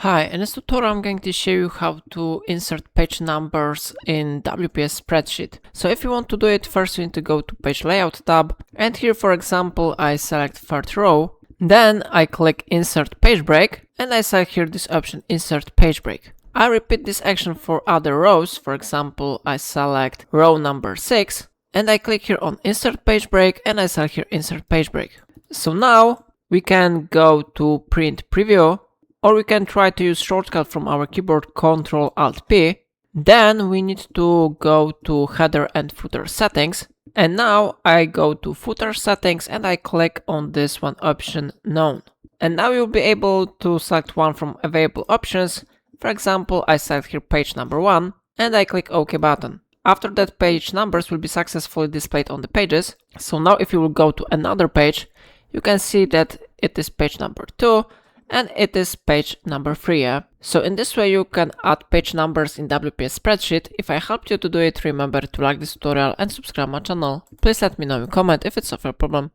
Hi, in this tutorial I'm going to show you how to insert page numbers in WPS Spreadsheet. So if you want to do it, first you need to go to Page Layout tab, and here for example I select third row, then I click Insert Page Break, and I select here this option Insert Page Break. I repeat this action for other rows. For example, I select row number 6, and I click here on Insert Page Break, and I select here Insert Page Break. So now we can go to Print Preview, or we can try to use shortcut from our keyboard Ctrl-Alt-P. Then we need to go to header and footer settings. And now I go to footer settings and I click on this one option known. And now you'll be able to select one from available options. For example, I select here page number 1 and I click OK button. After that, page numbers will be successfully displayed on the pages. So now if you will go to another page, you can see that it is page number 2. And it is page number 3. So in this way you can add page numbers in WPS Spreadsheet. If I helped you to do it, remember to like this tutorial and subscribe my channel. Please let me know in comment if it's a problem.